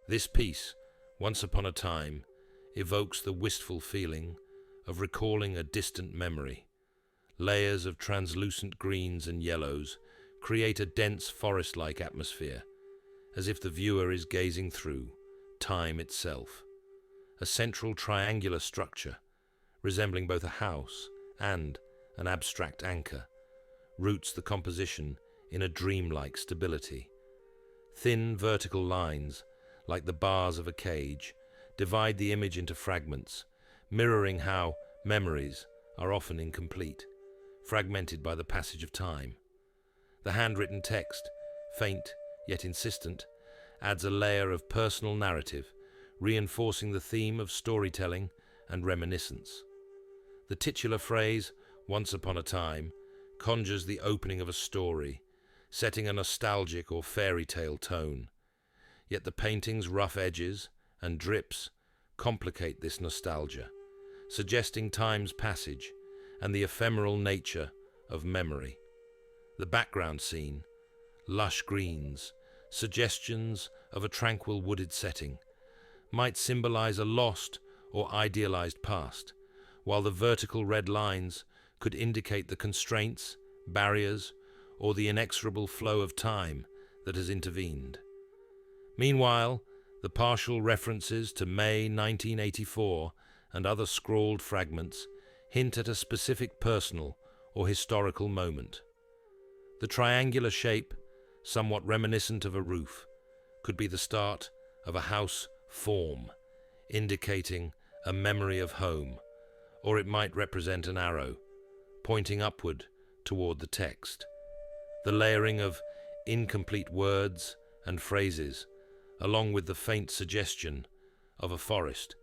This piece, Once Upon a Time, evokes the wistful feeling of recalling a distant memory. Layers of translucent greens and yellows create a dense forest-like atmosphere, as if the viewer is gazing through time itself. A central triangular structure, resembling both a house and an abstract anchor, roots the composition in a dreamlike stability. Thin vertical lines, like the bars of a cage, divide the image into fragments, mirroring how memories are often incomplete, fragmented by the passage of time. The handwritten text, faint yet insistent, adds a layer of personal narrative, reinforcing the theme of storytelling and reminiscence. The titular phrase, "Once upon a time," conjures the opening of a story, setting a nostalgic or fairy tale tone. Yet the painting's rough edges and drips complicate this nostalgia, suggesting time's passage and the ephemeral nature of memory. The background scene, lush greens, suggestions of a tranquil wooded setting, might symbolize a lost or idealized past, while the vertical red lines could indicate the constraints, barriers, or the inexorable flow of time that has intervened. Meanwhile, the partial references to May 1984 and other scrawled fragments hint at a specific personal or historical moment. The triangular shape, somewhat reminiscent of a roof, could be the start of a house form, indicating a memory of home, or it might represent an arrow, pointing upward toward the text. The layering of incomplete words and phrases, along with the faint suggestion of a forest,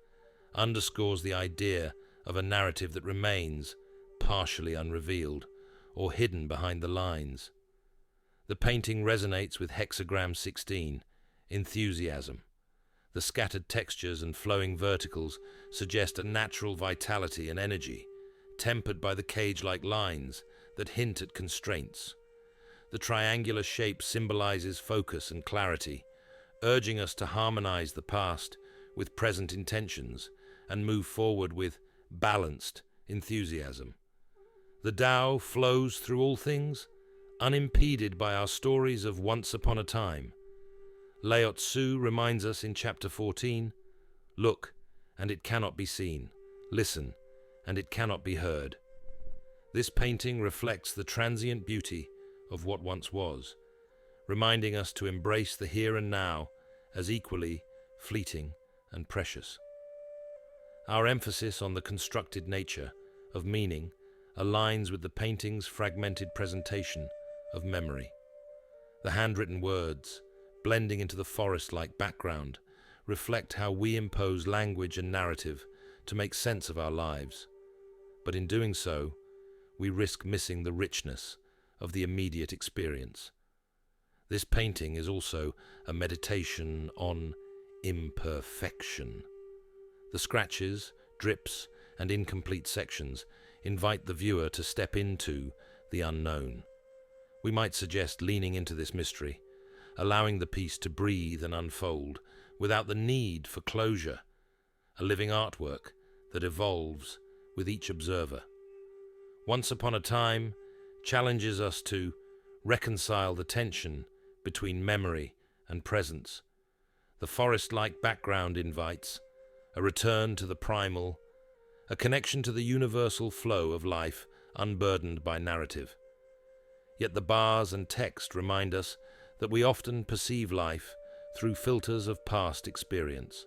underscores the idea of a narrative that remains partially unrevealed or hidden behind the lines. The painting resonates with hexagram 16, enthusiasm. The scattered textures and flowing verticals suggest a natural vitality and energy, tempered by the cage-like lines that hint at constraints. The triangular shape symbolizes focus and clarity, urging us to harmonize the past with present intentions and move forward with balanced enthusiasm. The Tao flows through all things, unimpeded by our stories of once upon a time. Lao Tzu reminds us in chapter 14, "Look, and it cannot be seen. Listen, and it cannot be heard." This painting reflects the transient beauty of what once was, reminding us to embrace the here and now as equally fleeting and precious. Our emphasis on the constructed nature of meaning aligns with the painting's fragmented presentation of memory. The handwritten words, blending into the forest-like background, reflect how we impose language and narrative to make sense of our lives. But in doing so, we risk missing the richness of the immediate experience. This painting is also a meditation on imperfection. The scratches, drips, and incomplete sections invite the viewer to step into the unknown. We might suggest leaning into this mystery, allowing the piece to breathe and unfold without the need for closure, a living artwork that evolves with each observer. Once Upon a Time challenges us to reconcile the tension between memory and presence. The forest-like background invites a return to the primal, a connection to the universal flow of life unburdened by narrative. Yet the bars and text remind us that we often perceive life through filters of past experience.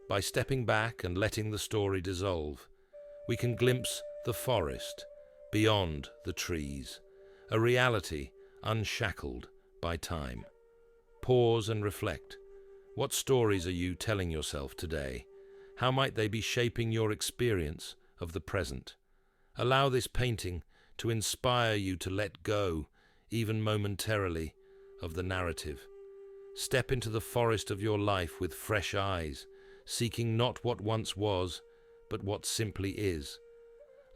By stepping back and letting the story dissolve, we can glimpse the forest beyond the trees, a reality unshackled by time. Pause and reflect. What stories are you telling yourself today? How might they be shaping your experience of the present? Allow this painting to inspire you to let go, even momentarily, of the narrative. Step into the forest of your life with fresh eyes, seeking not what once was, but what simply is.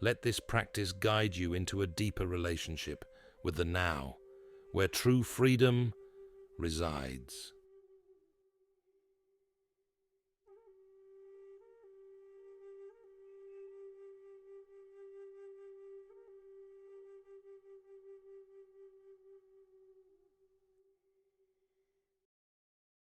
Let this practice guide you into a deeper relationship with the now, where true freedom resides.